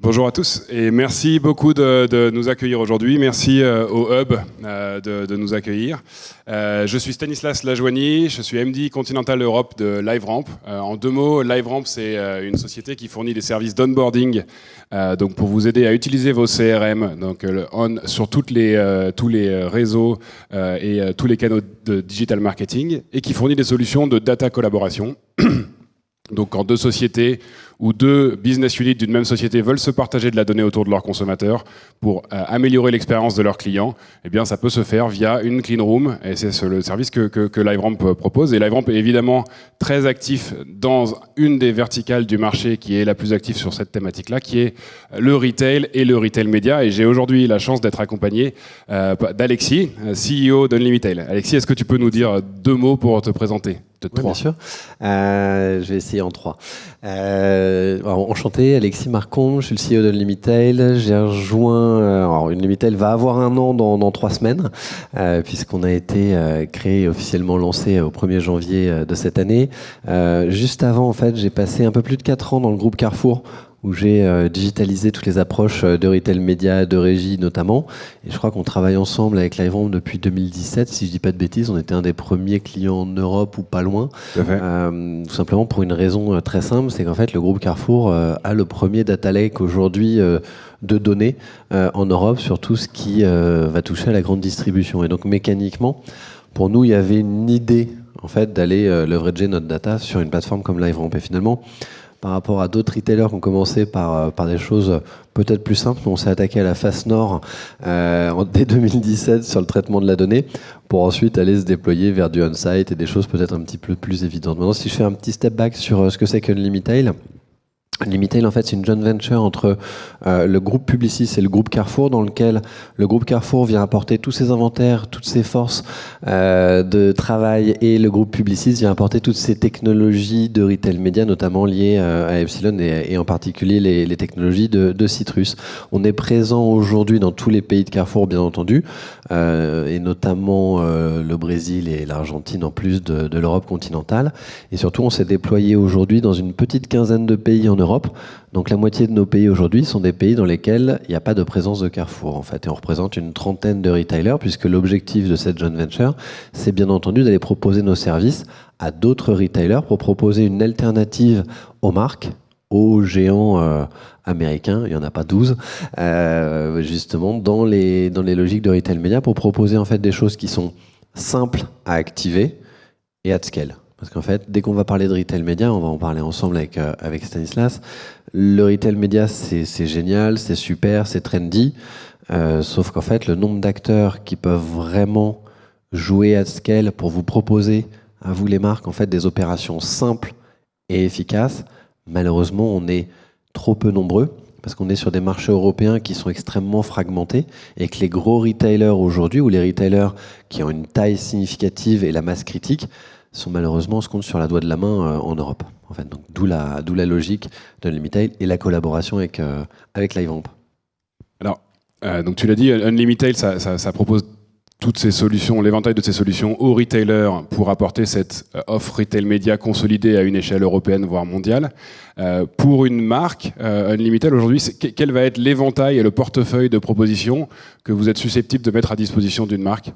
Bonjour à tous et merci beaucoup de nous accueillir aujourd'hui. Merci au Hub de nous accueillir. Je suis Stanislas Lajoigny, je suis MD Continental Europe de LiveRamp. En deux mots, LiveRamp c'est une société qui fournit des services d'onboarding donc pour vous aider à utiliser vos CRM donc sur tous les réseaux et tous les canaux de digital marketing et qui fournit des solutions de data collaboration. Donc quand deux sociétés ou deux business units d'une même société veulent se partager de la donnée autour de leurs consommateurs pour améliorer l'expérience de leurs clients, eh bien ça peut se faire via une clean room et c'est le service que LiveRamp propose. Et LiveRamp est évidemment très actif dans une des verticales du marché qui est la plus active sur cette thématique-là, qui est le retail et le retail média. Et j'ai aujourd'hui la chance d'être accompagné d'Alexis, CEO d'Unlimitail. Alexis, est-ce que tu peux nous dire deux mots pour te présenter? Oui, bien sûr. Je vais essayer en 3. Enchanté, Alexis Marcon, je suis le CEO d'Unlimitail. J'ai rejoint. Alors, Unlimitail va avoir un an dans 3 semaines, puisqu'on a été créé, officiellement lancé au 1er janvier de cette année. Juste avant, en fait, j'ai passé un peu plus de 4 ans dans le groupe Carrefour, où j'ai digitalisé toutes les approches de retail média, de régie notamment. Et je crois qu'on travaille ensemble avec LiveRamp depuis 2017, si je dis pas de bêtises. On était un des premiers clients en Europe ou pas loin. Tout simplement pour une raison très simple, c'est qu'en fait le groupe Carrefour a le premier data lake aujourd'hui de données en Europe sur tout ce qui va toucher à la grande distribution. Et donc mécaniquement, pour nous, il y avait une idée en fait d'aller leverager notre data sur une plateforme comme LiveRamp. Et finalement, par rapport à d'autres retailers qui ont commencé par des choses peut-être plus simples, on s'est attaqué à la face nord dès 2017 sur le traitement de la donnée pour ensuite aller se déployer vers du on-site et des choses peut-être un petit peu plus évidentes. Maintenant, si je fais un petit step back sur ce que c'est qu'Unlimitail, Unlimitail, en fait, c'est une joint venture entre le groupe Publicis et le groupe Carrefour, dans lequel le groupe Carrefour vient apporter tous ses inventaires, toutes ses forces de travail, et le groupe Publicis vient apporter toutes ses technologies de retail média, notamment liées à Epsilon et en particulier les technologies de Citrus. On est présent aujourd'hui dans tous les pays de Carrefour, bien entendu, et notamment le Brésil et l'Argentine, en plus de l'Europe continentale. Et surtout, on s'est déployé aujourd'hui dans une petite quinzaine de pays en Europe. Donc la moitié de nos pays aujourd'hui sont des pays dans lesquels il n'y a pas de présence de Carrefour en fait. Et on représente une trentaine de retailers puisque l'objectif de cette joint venture, c'est bien entendu d'aller proposer nos services à d'autres retailers pour proposer une alternative aux marques, aux géants américains, il n'y en a pas 12, justement dans les logiques de retail média pour proposer en fait des choses qui sont simples à activer et at scale. Parce qu'en fait, dès qu'on va parler de retail média, on va en parler ensemble avec Stanislas. Le retail média, c'est génial, c'est super, c'est trendy. Sauf qu'en fait, le nombre d'acteurs qui peuvent vraiment jouer à scale pour vous proposer, à vous les marques, en fait, des opérations simples et efficaces, malheureusement, on est trop peu nombreux. Parce qu'on est sur des marchés européens qui sont extrêmement fragmentés et que les gros retailers aujourd'hui, ou les retailers qui ont une taille significative et la masse critique, sont malheureusement, on se compte sur la doigt de la main en Europe. En fait, donc d'où la logique d'Unlimitail et la collaboration avec LiveRamp. Alors, donc tu l'as dit, Unlimitail, ça propose toutes ces solutions, l'éventail de ces solutions aux retailers pour apporter cette offre retail média consolidée à une échelle européenne, voire mondiale. Pour une marque, Unlimitail aujourd'hui, quel va être l'éventail et le portefeuille de propositions que vous êtes susceptible de mettre à disposition d'une marque ?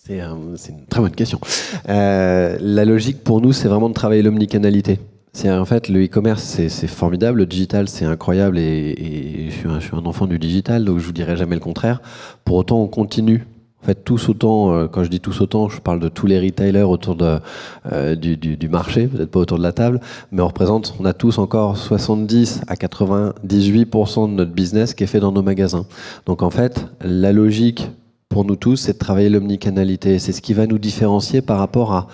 C'est une très bonne question. La logique pour nous, c'est vraiment de travailler l'omnicanalité. En fait, le e-commerce, c'est formidable, le digital, c'est incroyable, et je suis un enfant du digital, donc je vous dirai jamais le contraire. Pour autant, on continue. En fait, tous autant, quand je dis tous autant, je parle de tous les retailers autour du marché, peut-être pas autour de la table, mais on a tous encore 70 à 98% de notre business qui est fait dans nos magasins. Donc en fait, la logique pour nous tous, c'est de travailler l'omnicanalité. C'est ce qui va nous différencier par rapport à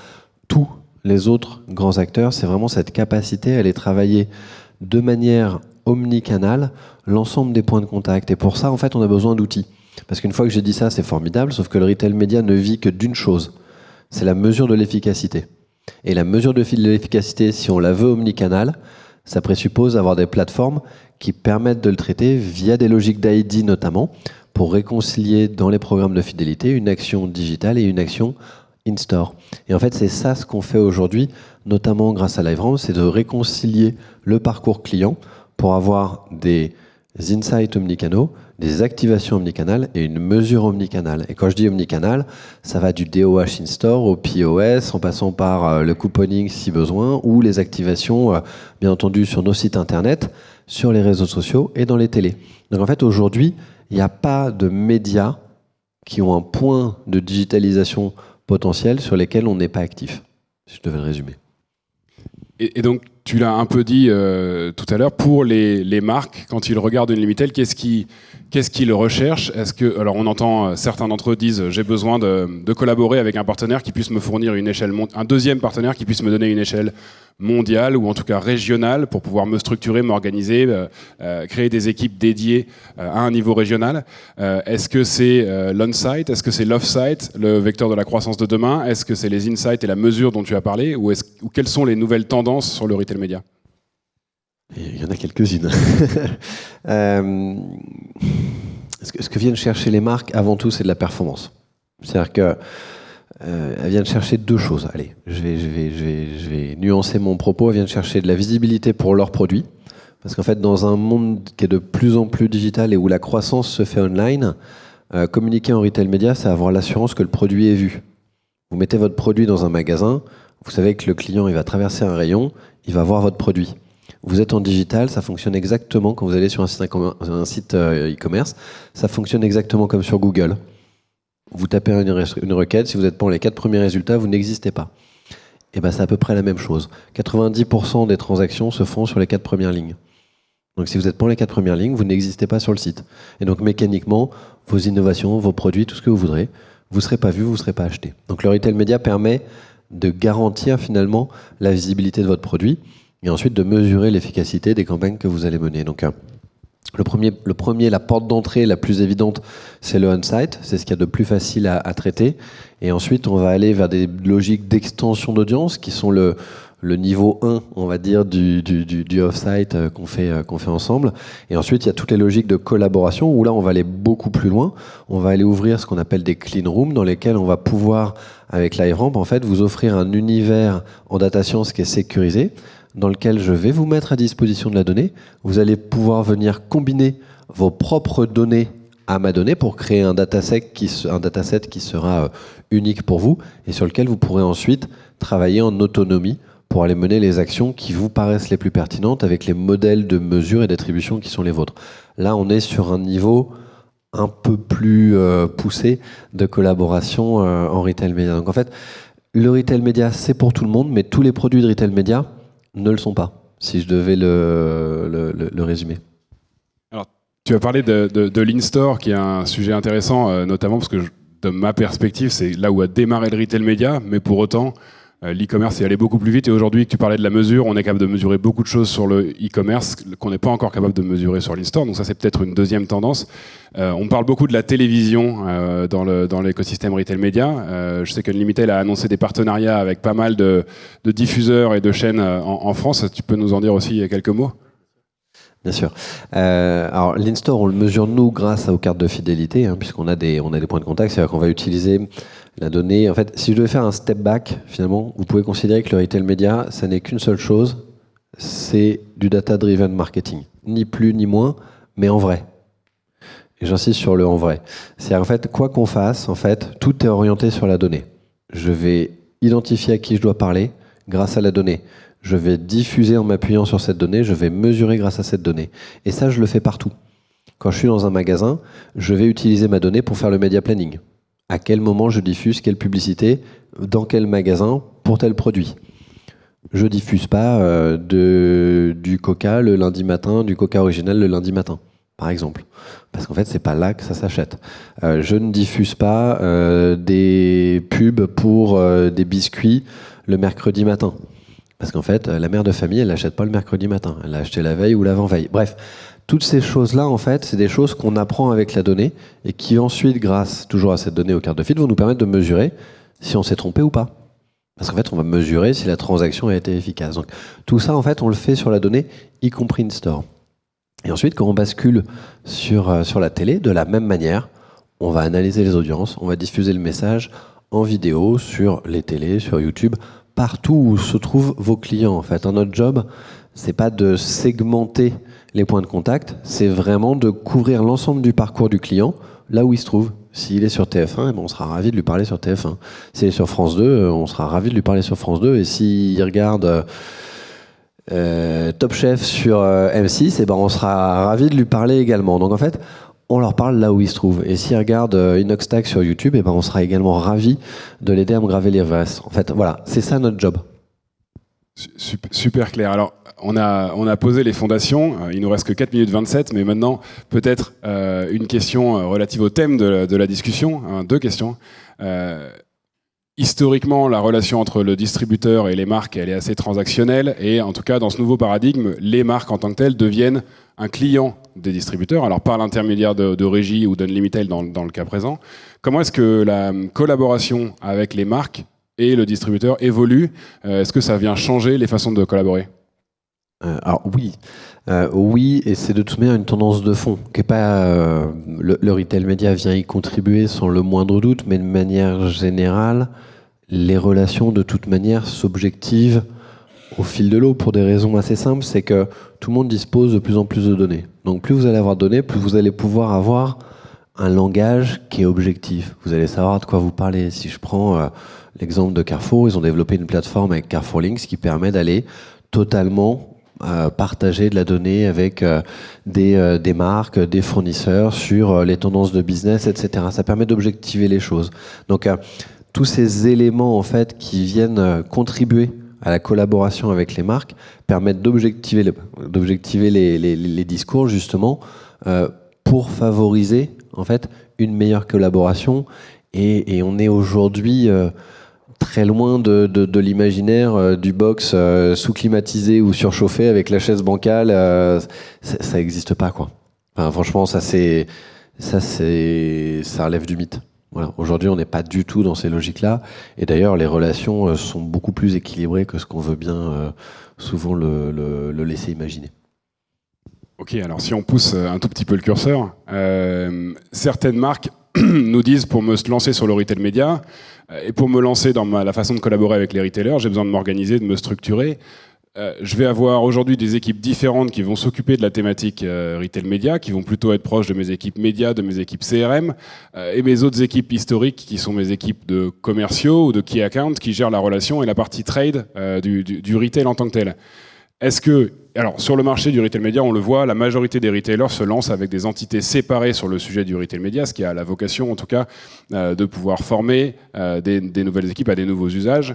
tous les autres grands acteurs. C'est vraiment cette capacité à aller travailler de manière omnicanale l'ensemble des points de contact. Et pour ça, en fait, on a besoin d'outils. Parce qu'une fois que j'ai dit ça, c'est formidable, sauf que le retail média ne vit que d'une chose, c'est la mesure de l'efficacité. Et la mesure de l'efficacité, si on la veut omnicanale, ça présuppose d'avoir des plateformes qui permettent de le traiter via des logiques d'ID notamment, pour réconcilier dans les programmes de fidélité une action digitale et une action in-store. Et en fait, c'est ça ce qu'on fait aujourd'hui, notamment grâce à LiveRamp, c'est de réconcilier le parcours client pour avoir des des insights omnicanaux, des activations omnicanales et une mesure omnicanale. Et quand je dis omnicanal, ça va du DOH in-store au POS, en passant par le couponing si besoin, ou les activations, bien entendu, sur nos sites internet, sur les réseaux sociaux et dans les télés. Donc en fait, aujourd'hui, il n'y a pas de médias qui ont un point de digitalisation potentiel sur lesquels on n'est pas actif, si je devais le résumer. Et donc, tu l'as un peu dit tout à l'heure, pour les marques, quand ils regardent une Limitel, qu'est-ce qu'ils recherchent? Alors, on entend certains d'entre eux disent j'ai besoin de collaborer avec un partenaire qui puisse me fournir une échelle, un deuxième partenaire qui puisse me donner une échelle mondiale ou en tout cas régionale pour pouvoir me structurer, m'organiser, créer des équipes dédiées à un niveau régional. Est-ce que c'est l'on-site? Est-ce que c'est l'off-site, le vecteur de la croissance de demain? Est-ce que c'est les insights et la mesure dont tu as parlé? Ou quelles sont les nouvelles tendances sur le retail média? Il y en a quelques-unes. Ce que viennent chercher les marques, avant tout, c'est de la performance. C'est-à-dire que elles viennent chercher deux choses. Allez, je vais nuancer mon propos. Elles viennent chercher de la visibilité pour leurs produits. Parce qu'en fait, dans un monde qui est de plus en plus digital et où la croissance se fait online, communiquer en retail média, c'est avoir l'assurance que le produit est vu. Vous mettez votre produit dans un magasin, vous savez que le client il va traverser un rayon, il va voir votre produit. Vous êtes en digital, ça fonctionne exactement quand vous allez sur un site e-commerce, ça fonctionne exactement comme sur Google. Vous tapez une requête, si vous n'êtes pas dans les 4 premiers résultats, vous n'existez pas. Et ben c'est à peu près la même chose. 90% des transactions se font sur les 4 premières lignes. Donc si vous n'êtes pas dans les 4 premières lignes, vous n'existez pas sur le site. Et donc mécaniquement, vos innovations, vos produits, tout ce que vous voudrez, vous ne serez pas vu, vous ne serez pas acheté. Donc le retail média permet de garantir finalement la visibilité de votre produit et ensuite de mesurer l'efficacité des campagnes que vous allez mener. Donc le premier, la porte d'entrée la plus évidente, c'est le on-site, c'est ce qu'il y a de plus facile à traiter. Et ensuite, on va aller vers des logiques d'extension d'audience qui sont le niveau 1, on va dire, du off-site qu'on fait ensemble. Et ensuite, il y a toutes les logiques de collaboration où là, on va aller beaucoup plus loin. On va aller ouvrir ce qu'on appelle des clean rooms dans lesquels on va pouvoir, avec LiveRamp, en fait, vous offrir un univers en data science qui est sécurisé, dans lequel je vais vous mettre à disposition de la donnée. Vous allez pouvoir venir combiner vos propres données à ma donnée pour créer un dataset qui sera unique pour vous et sur lequel vous pourrez ensuite travailler en autonomie pour aller mener les actions qui vous paraissent les plus pertinentes avec les modèles de mesure et d'attribution qui sont les vôtres. Là, on est sur un niveau un peu plus poussé de collaboration en retail média. Donc en fait, le retail média, c'est pour tout le monde, mais tous les produits de retail média ne le sont pas, si je devais le résumer. Alors, tu as parlé de l'in-store, qui est un sujet intéressant, notamment parce que, de ma perspective, c'est là où a démarré le retail média, mais pour autant, l'e-commerce est allé beaucoup plus vite. Et aujourd'hui, que tu parlais de la mesure, on est capable de mesurer beaucoup de choses sur le e-commerce qu'on n'est pas encore capable de mesurer sur l'in-store. Donc ça, c'est peut-être une deuxième tendance. On parle beaucoup de la télévision dans l'écosystème retail média. Je sais qu'Unlimited a annoncé des partenariats avec pas mal de diffuseurs et de chaînes en France. Tu peux nous en dire aussi quelques mots ? Bien sûr. Alors l'in-store, on le mesure nous grâce aux cartes de fidélité, puisqu'on a des points de contact. C'est-à-dire qu'on va utiliser la donnée. En fait, si je devais faire un step back, finalement, vous pouvez considérer que le retail média, ça n'est qu'une seule chose, c'est du data-driven marketing. Ni plus ni moins, mais en vrai. Et j'insiste sur le en vrai. C'est-à-dire, en fait, quoi qu'on fasse, en fait, tout est orienté sur la donnée. Je vais identifier à qui je dois parler grâce à la donnée. Je vais diffuser en m'appuyant sur cette donnée, je vais mesurer grâce à cette donnée. Et ça, je le fais partout. Quand je suis dans un magasin, je vais utiliser ma donnée pour faire le media planning. À quel moment je diffuse, quelle publicité, dans quel magasin, pour tel produit. Je ne diffuse pas du Coca le lundi matin, du Coca original le lundi matin, par exemple. Parce qu'en fait, c'est pas là que ça s'achète. Je ne diffuse pas des pubs pour des biscuits le mercredi matin. Parce qu'en fait, la mère de famille, elle l'achète pas le mercredi matin. Elle l'a acheté la veille ou l'avant-veille. Bref, toutes ces choses-là, en fait, c'est des choses qu'on apprend avec la donnée et qui ensuite, grâce toujours à cette donnée aux cartes de fil, vont nous permettre de mesurer si on s'est trompé ou pas. Parce qu'en fait, on va mesurer si la transaction a été efficace. Donc, tout ça, en fait, on le fait sur la donnée, y compris in-store. Et ensuite, quand on bascule sur la télé, de la même manière, on va analyser les audiences, on va diffuser le message en vidéo sur les télés, sur YouTube, partout où se trouvent vos clients. En fait, notre job, c'est pas de segmenter les points de contact, c'est vraiment de couvrir l'ensemble du parcours du client, là où il se trouve. S'il est sur TF1, on sera ravi de lui parler sur TF1. S'il est sur France 2, on sera ravi de lui parler sur France 2. Et s'il regarde Top Chef sur M6, on sera ravi de lui parler également. Donc en fait, on leur parle là où il se trouve. Et s'ils regardent Inoxtag sur YouTube, on sera également ravi de l'aider à me graver les vases. En fait, voilà, c'est ça notre job. Super clair. Alors, on a posé les fondations. Il nous reste que 4 minutes 27, mais maintenant, peut-être une question relative au thème de la discussion. Deux questions. Historiquement, la relation entre le distributeur et les marques, elle est assez transactionnelle. Et en tout cas, dans ce nouveau paradigme, les marques en tant que telles deviennent un client des distributeurs, alors par l'intermédiaire de Régie ou d'Unlimited dans le cas présent. Comment est-ce que la collaboration avec les marques et le distributeur évolue? Est-ce que ça vient changer les façons de collaborer? Alors oui. Oui, et c'est de toute manière une tendance de fond. Qui est pas, le retail média vient y contribuer sans le moindre doute, mais de manière générale, les relations de toute manière s'objectivent au fil de l'eau pour des raisons assez simples. C'est que tout le monde dispose de plus en plus de données. Donc plus vous allez avoir de données, plus vous allez pouvoir avoir un langage qui est objectif. Vous allez savoir de quoi vous parlez. Si je prends l'exemple de Carrefour, ils ont développé une plateforme avec Carrefour Links qui permet d'aller totalement partager de la donnée avec des marques, des fournisseurs sur les tendances de business, etc. Ça permet d'objectiver les choses. Donc tous ces éléments en fait qui viennent contribuer à la collaboration avec les marques permettent d'objectiver les discours justement pour favoriser en fait une meilleure collaboration et on est aujourd'hui très loin de l'imaginaire du box sous-climatisé ou surchauffé avec la chaise bancale. Ça n'existe pas, quoi. Enfin, franchement, ça relève du mythe. Voilà. Aujourd'hui, on n'est pas du tout dans ces logiques-là. Et d'ailleurs, les relations sont beaucoup plus équilibrées que ce qu'on veut bien souvent le laisser imaginer. Ok, alors si on pousse un tout petit peu le curseur, certaines marques nous disent pour me lancer sur le retail média et pour me lancer dans la façon de collaborer avec les retailers, j'ai besoin de m'organiser, de me structurer. Je vais avoir aujourd'hui des équipes différentes qui vont s'occuper de la thématique retail média, qui vont plutôt être proches de mes équipes médias, de mes équipes CRM, et mes autres équipes historiques qui sont mes équipes de commerciaux ou de key account qui gèrent la relation et la partie trade du retail en tant que tel. Est-ce que, alors sur le marché du retail média, on le voit, la majorité des retailers se lancent avec des entités séparées sur le sujet du retail média, ce qui a la vocation en tout cas de pouvoir former des nouvelles équipes à des nouveaux usages.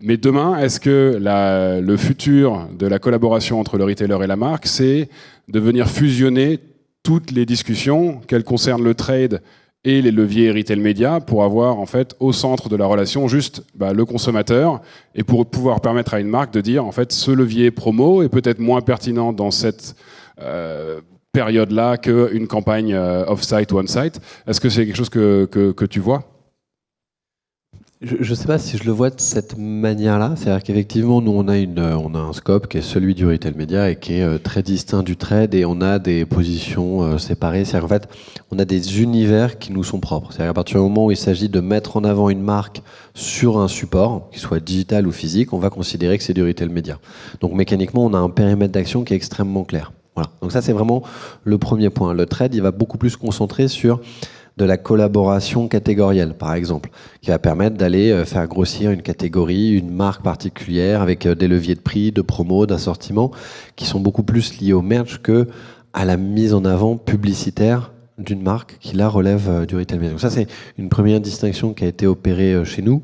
Mais demain, est-ce que le futur de la collaboration entre le retailer et la marque, c'est de venir fusionner toutes les discussions, qu'elles concernent le trade et les leviers retail média, pour avoir en fait au centre de la relation juste le consommateur, et pour pouvoir permettre à une marque de dire en fait ce levier promo est peut-être moins pertinent dans cette période-là qu'une campagne off-site ou on-site. Est-ce que c'est quelque chose que tu vois ? Je ne sais pas si je le vois de cette manière-là. C'est-à-dire qu'effectivement, nous, on a un scope qui est celui du retail média et qui est très distinct du trade, et on a des positions séparées. C'est-à-dire qu'en fait, on a des univers qui nous sont propres. C'est-à-dire qu'à partir du moment où il s'agit de mettre en avant une marque sur un support, qu'il soit digital ou physique, on va considérer que c'est du retail média. Donc mécaniquement, on a un périmètre d'action qui est extrêmement clair. Voilà. Donc ça, c'est vraiment le premier point. Le trade, il va beaucoup plus se concentrer sur de la collaboration catégorielle, par exemple, qui va permettre d'aller faire grossir une catégorie, une marque particulière, avec des leviers de prix, de promo, d'assortiment, qui sont beaucoup plus liés au merch que à la mise en avant publicitaire d'une marque qui, là, relève du retail media. Donc ça, c'est une première distinction qui a été opérée chez nous.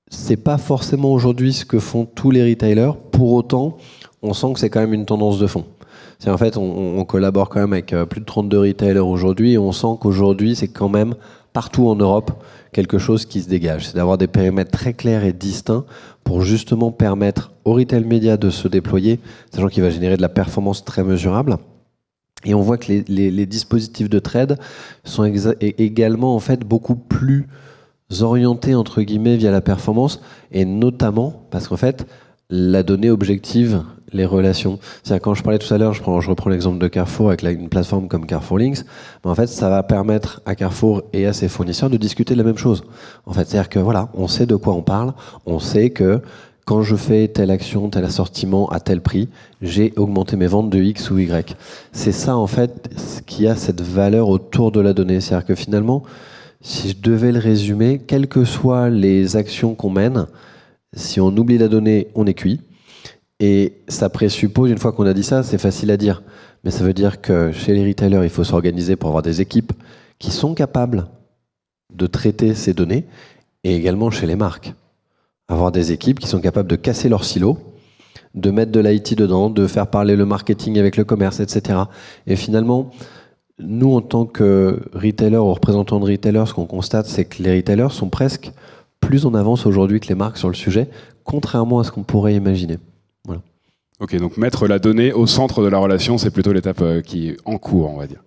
C'est pas forcément aujourd'hui ce que font tous les retailers. Pour autant, on sent que c'est quand même une tendance de fond. C'est en fait, on collabore quand même avec plus de 32 retailers aujourd'hui, et on sent qu'aujourd'hui, c'est quand même partout en Europe quelque chose qui se dégage. C'est d'avoir des périmètres très clairs et distincts pour justement permettre au retail média de se déployer, sachant qu'il va générer de la performance très mesurable. Et on voit que les dispositifs de trade sont également en fait beaucoup plus orientés entre guillemets via la performance, et notamment parce qu'en fait, la donnée objective les relations. C'est-à-dire, quand je parlais tout à l'heure, je reprends l'exemple de Carrefour avec une plateforme comme Carrefour Links, mais en fait, ça va permettre à Carrefour et à ses fournisseurs de discuter de la même chose. En fait, c'est-à-dire que voilà, on sait de quoi on parle, on sait que quand je fais telle action, tel assortiment à tel prix, j'ai augmenté mes ventes de X ou Y. C'est ça, en fait, ce qui a cette valeur autour de la donnée. C'est-à-dire que finalement, si je devais le résumer, quelles que soient les actions qu'on mène, si on oublie la donnée, on est cuit. Et ça présuppose, une fois qu'on a dit ça, c'est facile à dire, mais ça veut dire que chez les retailers, il faut s'organiser pour avoir des équipes qui sont capables de traiter ces données, et également chez les marques. Avoir des équipes qui sont capables de casser leurs silos, de mettre de l'IT dedans, de faire parler le marketing avec le commerce, etc. Et finalement, nous, en tant que retailers ou représentants de retailers, ce qu'on constate, c'est que les retailers sont presque plus en avance aujourd'hui que les marques sur le sujet, contrairement à ce qu'on pourrait imaginer. Voilà. Ok, donc mettre la donnée au centre de la relation, c'est plutôt l'étape qui est en cours, on va dire.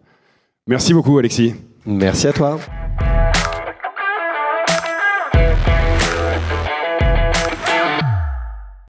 Merci beaucoup, Alexis. Merci à toi.